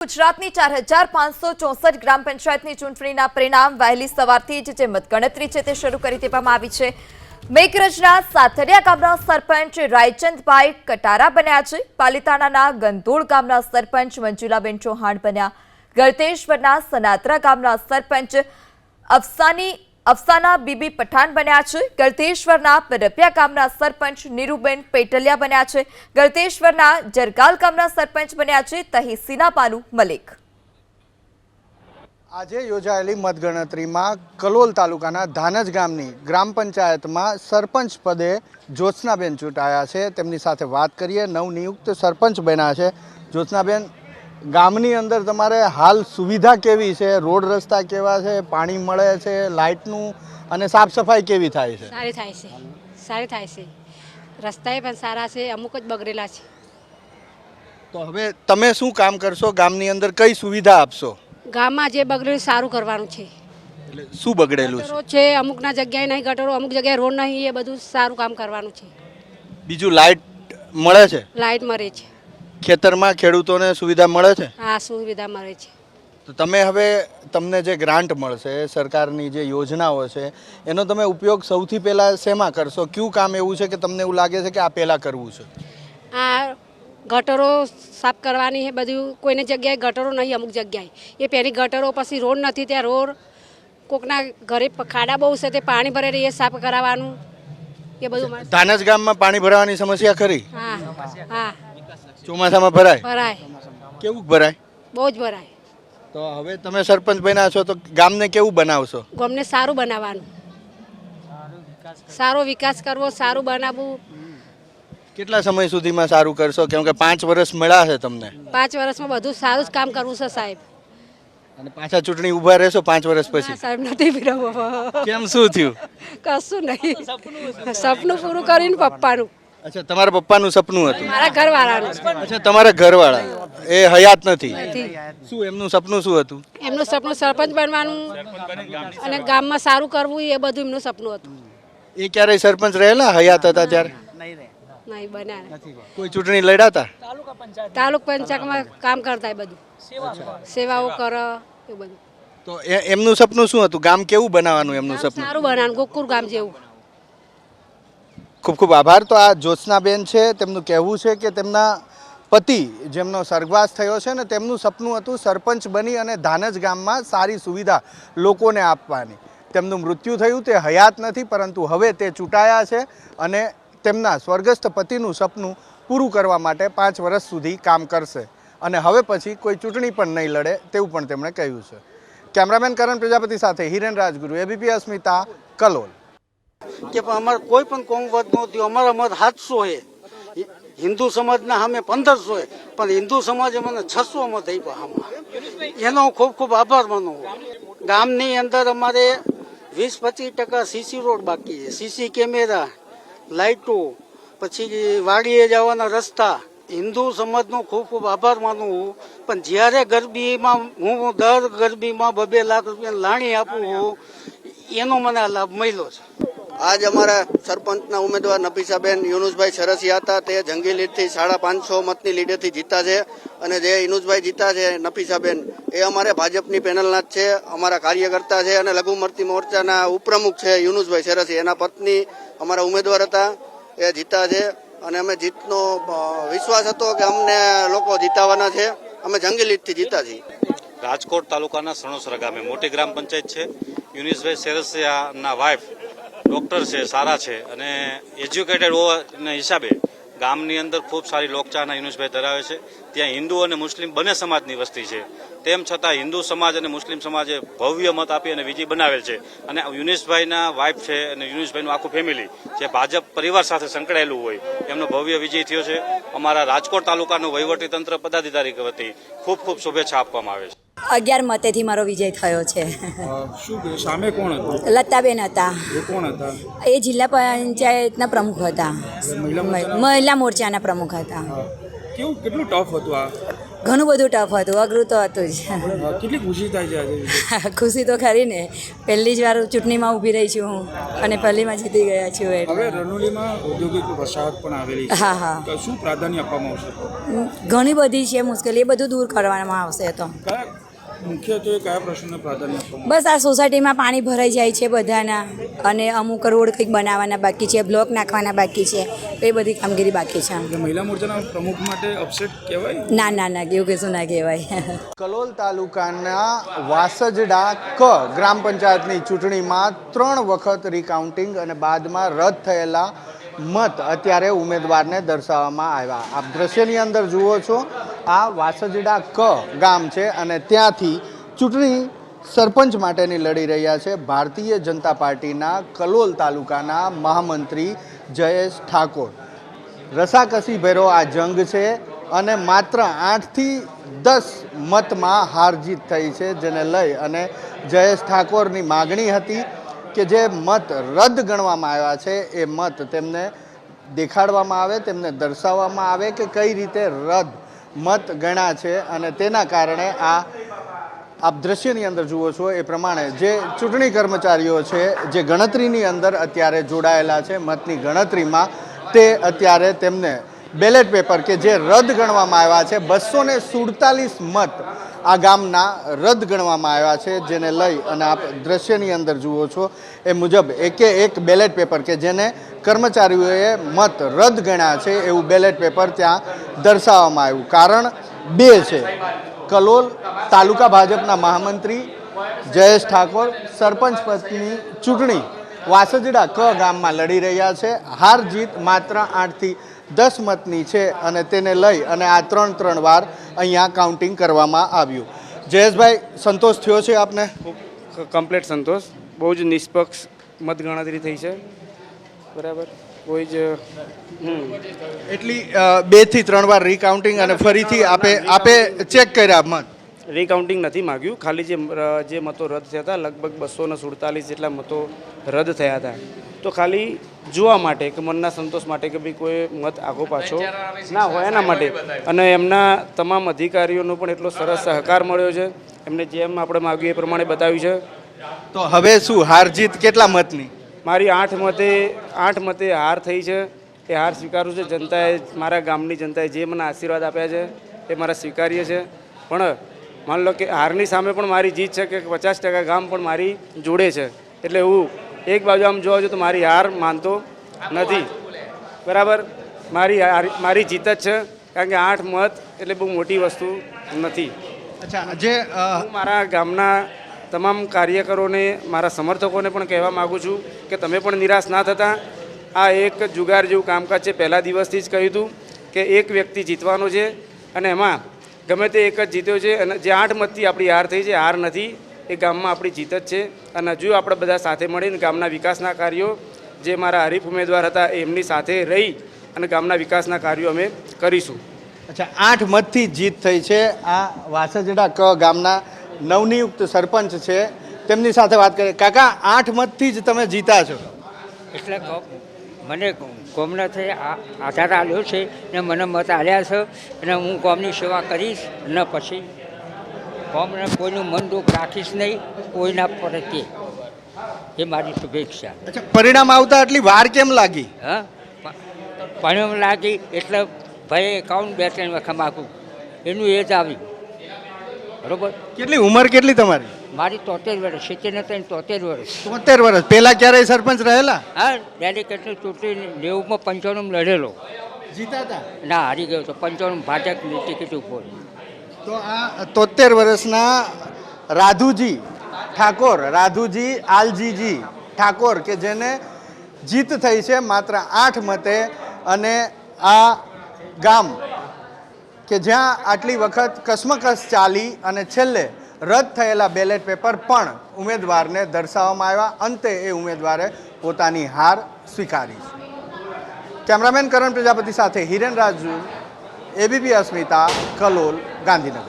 ગુજરાતની 4564 ગ્રામ પંચાયતની ચૂંટણીના પરિણામ વહેલી સવારથી જ જે મતગણતરી છે તે શરૂ કરી દેવામાં આવી છે। મેઘરજના સાથરિયા ગામના સરપંચ રાયચંદભાઈ કટારા બન્યા છે। પાલિતાણાના ગંધોળ ગામના સરપંચ મંજુલાબેન ચૌહાણ બન્યા। ગળતેશ્વરના સનાત્રા ગામના સરપંચ અફસાના બીબી પઠાણ બન્યા છે। ગળતેશ્વરના પરપિયા ગામના સરપંચ નીરુબેન પેટલિયા બન્યા છે। ગળતેશ્વરના જરગાલ ગામના સરપંચ બન્યા છે તહીસીના બાનુ મલિક। આજે યોજાયેલી મતગણતરીમાં કલોલ તાલુકાના ધાનજ ગામની ગ્રામ પંચાયતમાં સરપંચ પદે જ્યોત્સનાબેન ચૂંટાયા છે। તેમની સાથે વાત કરીએ। નવનિયુક્ત સરપંચ બન્યા છે। જ્યોત્સનાબેન, ગામની અંદર તમારે હાલ સુવિધા કેવી છે? રોડ રસ્તા કેવા છે? પાણી મળે છે? લાઇટનું અને સાફ સફાઈ કેવી થાય છે? સારી થાય છે। રસ્તાએ પણ સારા છે, અમુક જ બગડેલા છે। તો હવે તમે શું કામ કરશો? ગામની અંદર કઈ સુવિધા આપશો? ગામમાં જે બગડેલું સારું કરવાનું છે। એટલે શું બગડેલું ગટરો છે, અમુકના જગ્યાએ નહીં ગટરો, અમુક જગ્યાએ રોડ નહીં, એ બધું સારું કામ કરવાનું છે। બીજું લાઇટ મળે છે? લાઇટ મળે છે, ખેતરમાં ખેડૂતોને સુવિધા મળે છે? હા સુવિધા મળે છે। તો તમે હવે તમને જે ગ્રાન્ટ મળશે, સરકારની જે યોજનાઓ છે, એનો તમે ઉપયોગ સૌથી પહેલાં શેમાં કરશો? કયું કામ એવું છે કે તમને એવું લાગે છે કે આ પહેલાં કરવું છે? આ ગટરો સાફ કરવાની છે બધું। કોઈની જગ્યાએ ગટરો નહીં, અમુક જગ્યાએ એ પહેલી ગટરો, પછી રોડ નથી, ત્યાં રોડ, કોકના ઘરે ખાડા બહુ છે તે પાણી ભરે એ સાફ કરાવવાનું, એ બધું। ધાનજ ગામમાં પાણી ભરાવાની સમસ્યા ખરી? હા હા, ચોમાસામાં ભરાય? ભરાય, કેવું ભરાય? બહુ જ ભરાય। તો હવે તમે સરપંચ બન્યા છો તો ગામને કેવું બનાવશો? ગામને સારું બનાવવાનું, સારો વિકાસ કરવો, સારું બનાવવું। કેટલા સમય સુધીમાં સારું કરશો? કેમ કે 5 વર્ષ મળ્યા છે તમને। 5 વર્ષમાં બધું સારું જ કામ કરવું છે સાહેબ। અને પાછા ચૂંટણી ઊભા રહેશો 5 વર્ષ પછી? સાહેબ નથી પીરવો, કેમ, શું થયું? કશું નહીં, સપનું પૂરું કરીને પપ્પાનું। અચ્છા, તમારા પપ્પાનું સપનું હતું? મારા ઘરવાળાનું। અચ્છા, તમારા ઘરવાળા એ હયાત નથી? શું એમનું સપનું શું હતું? એમનું સપનું સરપંચ બનવાનું અને ગામમાં સારું કરવું, એ બધું એમનું સપનું હતું। એ ક્યારેય સરપંચ રહેલા હયાત હતા ત્યારે? નહીં બન્યા। કોઈ ચૂંટણી લડ્યા હતા? તાલુક પંચાયતમાં કામ કરતા, એ બધું સેવાઓ કરે, એ બધું। તો એમનું સપનું શું હતું? ગામ કેવું બનાવવાનું એમનું સપનું? સારું બનાવવાનું, ગોકુળ ગામ જેવું। ખૂબ ખૂબ આભાર। તો આ જ્યોત્સનાબેન છે, તેમનું કહેવું છે કે તેમના પતિ જેમનો સ્વર્ગવાસ થયો છે ને, તેમનું સપનું હતું સરપંચ બની અને ધાનજ ગામમાં સારી સુવિધા લોકોને આપવાની। તેમનું મૃત્યુ થયું, તે હયાત નથી, પરંતુ હવે તે ચૂંટાયા છે અને તેમના સ્વર્ગસ્થ પતિનું સપનું પૂરું કરવા માટે 5 વર્ષ સુધી કામ કરશે અને હવે પછી કોઈ ચૂંટણી પણ નહીં લડે તેવું પણ તેમણે કહ્યું છે। કેમેરામેન કરણ પ્રજાપતિ સાથે હિરેન રાજગુરુ, એબીપી અસ્મિતા, કલોલ। કે અમારે કોઈ પણ કોમવત નહોતી, અમારા મત 700 છે, હિન્દુ સમાજના સામે 1500 છે, પણ હિન્દુ સમાજે મને 600 મત આપ્યા આમાં, એનો ખૂબ ખૂબ આભાર માનું। ગામની અંદર અમારે 20-25% સીસી રોડ બાકી છે, સીસી કેમેરા, લાઇટો, પછી વાડીએ જવાના રસ્તા। હિન્દુ સમાજનો ખૂબ ખૂબ આભાર માનું। પણ જ્યારે ગરબીમાં હું દર ગરબીમાં 2-2 લાખ રૂપિયા લાણી આપું, એનો મને આ લાભ મળ્યો છે। આજ અમારા સરપંચના ઉમેદવાર નફીસાબેન યુનુસભાઈ સરસિયા હતા, તે જંગી લીડથી 550 મતની લીડેથી જીતા છે અને જે યુનુસભાઈ જીતા છે નફીસાબેન, એ અમારે ભાજપની પેનલના જ છે, અમારા કાર્યકર્તા છે અને લઘુમતી મોરચાના ઉપપ્રમુખ છે યુનુસભાઈ સરસિયા, એના પત્ની અમારા ઉમેદવાર હતા, એ જીતા છે અને અમે જીતનો વિશ્વાસ હતો કે અમને લોકો જીતાવાના છે, અમે જંગી લીડથી જીતા છીએ। રાજકોટ તાલુકાના સણોસરા ગામે મોટી ગ્રામ પંચાયત છે। યુનુસભાઈ સરસિયાના વાઇફ ડૉક્ટર છે, સારા છે અને એજ્યુકેટેડ હોવાના હિસાબે ગામની અંદર ખૂબ સારી લોકચાહના યુનુસભાઈ ધરાવે છે। ત્યાં હિન્દુ અને મુસ્લિમ બંને સમાજની વસ્તી છે, તેમ છતાં હિન્દુ સમાજ અને મુસ્લિમ સમાજે ભવ્ય મત આપી અને વિજય બનાવેલ છે અને યુનુસભાઈના વાઇફ છે અને યુનુસભાઈનું આખું ફેમિલી જે ભાજપ પરિવાર સાથે સંકળાયેલું હોય, એમનો ભવ્ય વિજય થયો છે। અમારા રાજકોટ તાલુકાનું વહીવટીતંત્ર પદાધિકારી વતી ખૂબ ખૂબ શુભેચ્છા આપવામાં આવે છે। 11 મતેથી મારો વિજય થયો છે। શું સામે કોણ હતું? લતાબેન હતા, એ કોણ હતા? એ જિલ્લા પંચાયતના પ્રમુખ હતા, મહિલા મોરચાના પ્રમુખ હતા। કેટલું ટફ હતું આ? ઘણું બધું ટફ હતું, અઘરું તો હતું જ. કેટલી ખુશી થાય છે આજે? ખુશી તો ખરી ને, પહેલી જ વાર ચૂંટણીમાં ઊભી રહી છું હું અને પહેલીમાં જીતી ગયા છું હવે એટલે. રણોલીમાં ઔદ્યોગિક વસાહત પણ આવેલી છે. હા હા, તો શું પ્રાધાન્ય આપવામાં આવશે? ઘણી બધી છે મુશ્કેલી, એ બધું દૂર કરવામાં આવશે તો. કયા મુખ્યત્વે કયા પ્રશ્નને પ્રાધાન્ય આપવામાં બસ આ સોસાયટીમાં પાણી ભરાઈ જાય છે બધાના, અને અમુક રોડ કંઈક બનાવવાના બાકી છે, બ્લોક નાખવાના બાકી છે, એ બધી કામગીરી બાકી છે. આવશે? મહિલા મોરચાના પ્રમુખ માટે અપસેટ કહેવાય? ના ના ના, એવું કશું ના કહેવાય. કલોલ તાલુકાના વાસજડા ક ગ્રામ પંચાયતની ચૂંટણીમાં 3 વખત રિકાઉન્ટિંગ અને બાદમાં રદ થયેલા મત અત્યારે ઉમેદવારને દર્શાવવામાં આવ્યા. આપ દ્રશ્યની અંદર જુઓ છો, આ વાસજડા ક ગામ છે અને ત્યાંથી ચૂંટણી સરપંચ માટેની લડી રહ્યા છે ભારતીય જનતા પાર્ટીના કલોલ તાલુકાના મહામંત્રી જયેશ ઠાકોર. રસાકસી ભેરો આ જંગ છે અને માત્ર 8 થી 10 મતમાં હાર જીત થઈ છે, જેને લઈ અને જયેશ ઠાકોરની માગણી હતી કે જે મત રદ ગણવામાં આવ્યા છે એ મત તેમને દેખાડવામાં આવે, તેમને દર્શાવવામાં આવે કે કઈ રીતે રદ મત ગણ્યા છે. અને તેના કારણે આપ દ્રશ્યની અંદર જુઓ છો એ પ્રમાણે જે ચૂંટણી કર્મચારીઓ છે જે ગણતરીની અંદર અત્યારે જોડાયેલા છે મતની ગણતરીમાં, તે અત્યારે તેમને બેલેટ પેપર કે જે રદ ગણવામાં આવ્યા છે 247 મત આ ગામના રદ ગણવામાં આવ્યા છે, જેને લઈ અને આપ દ્રશ્યની અંદર જુઓ છો એ મુજબ એકે એક બેલેટ પેપર કે જેને કર્મચારીઓએ મત રદ ગણ્યા છે એવું બેલેટ પેપર ત્યાં દર્શાવવામાં આવ્યું. કારણ 2 છે. કલોલ તાલુકા ભાજપના મહામંત્રી જયેશ ઠાકોર સરપંચ પદની ચૂંટણી વાસજડા ક ગામમાં લડી રહ્યા છે. હાર જીત માત્ર 8 થી 10 મતની છે અને તેને લઈ અને આ 3 વાર અહીંયા કાઉન્ટિંગ કરવામાં આવ્યું. જયેશભાઈ, સંતોષ થયો છે આપને? કમ્પ્લીટ સંતોષ. બહુ જ નિષ્પક્ષ મતગણતરી થઈ છે. બરાબર, કોઈ જ એટલી 2 થી 3 વાર રીકાઉન્ટિંગ અને ફરીથી આપે ચેક કર્યા મત? રીકાઉન્ટિંગ નથી માગ્યું, ખાલી જે મતો રદ થયા હતા લગભગ 247 જેટલા મતો રદ થયા હતા. તો ખાલી જોવા માટે કે મનના સંતોષ માટે કે ભાઈ કોઈ મત આગો પાછો ના હોય એના માટે. અને એમના તમામ અધિકારીઓનો પણ એટલો સરસ સહકાર મળ્યો છે, એમને જેમ આપણે માગ્યું એ પ્રમાણે બતાવ્યું છે. તો હવે શું હાર જીત કેટલા મતની? મારી 8 મતે હાર થઈ છે. એ હાર સ્વીકારું છે. જનતાએ, મારા ગામની જનતાએ જે મને આશીર્વાદ આપ્યા છે એ મારા સ્વીકાર્ય છે. પણ માન લો કે હારની સામે પણ મારી જીત છે કે 50% ગામ પણ મારી જોડે છે. એટલે હું એક બાજુ આમ જોવા છું તો મારી હાર માનતો નથી. બરાબર, મારી જીત જ છે, કારણ કે 8 મત એટલે બહુ મોટી વસ્તુ નથી. અચ્છા, જે હું મારા ગામના તમામ કાર્યકરોને, મારા સમર્થકોને પણ કહેવા માગું છું કે તમે પણ નિરાશ ના થતા. આ એક જુગાર જેવું કામકાજ છે. પહેલા દિવસથી જ કહ્યું હતું કે એક વ્યક્તિ જીતવાનો છે અને એમાં ગમે તે એક જ જીત્યો છે. અને જે 8 મતથી આપણી હાર થઈ છે, હાર નથી, એ ગામમાં આપણી જીત જ છે. અને હજુ આપણે બધા સાથે મળીને ગામના વિકાસના કાર્યો, જે મારા હરીફ ઉમેદવાર હતા એમની સાથે રહી અને ગામના વિકાસના કાર્યો અમે કરીશું. અચ્છા, 8 મતથી જીત થઈ છે. આ વાસજડા ક ગામના નવનિયુક્ત સરપંચ છે, તેમની સાથે વાત કરીએ. કાકા, 8 મતથી જ તમે જીતા છો? એટલે મને કોમના થઈ આધાર આવ્યો છે ને મને મત આવ્યા છે અને હું કોમની સેવા કરીશ ને પછી કોમને કોઈનું મન દુઃખ રાખીશ નહીં, કોઈના પ્રત્યે. એ મારી શુભેચ્છા. અચ્છા, પરિણામ આવતા આટલી વાર કેમ લાગી? હા, પરિણામ લાગી એટલે ભાઈ એકાઉન્ટ 2-3 વખત માગું એનું એ જ આવ્યું. બરોબર. કેટલી ઉંમર કેટલી તમારી? મારી 73 વર્ષ. 73 વર્ષ. 73 વર્ષ. પહેલા ક્યારેય સરપંચ રહેલા? હા, ડેલિકેટની ચૂંટણી 90માં 95 લડેલો. જીતા હતા? ના, હારી ગયો તો 95 ભાજપની ટિકિટ ઉપર. તો આ 73 વર્ષના રાધુજી ઠાકોર, રાધુજી આલજીજી ઠાકોર, કે જેને જીત થઈ છે માત્ર 8 મતે, અને આ ગામ કે જ્યાં આટલી વખત કસમકસ ચાલી અને છેલ્લે રદ થયેલા બેલેટ પેપર પણ ઉમેદવારને દર્શાવવામાં આવ્યા. અંતે એ ઉમેદવારે પોતાની હાર સ્વીકારી. કેમેરામેન કરણ પ્રજાપતિ સાથે હિરેન રાજુ, એબીપી અસ્મિતા, કલોલ, ગાંધીનગર.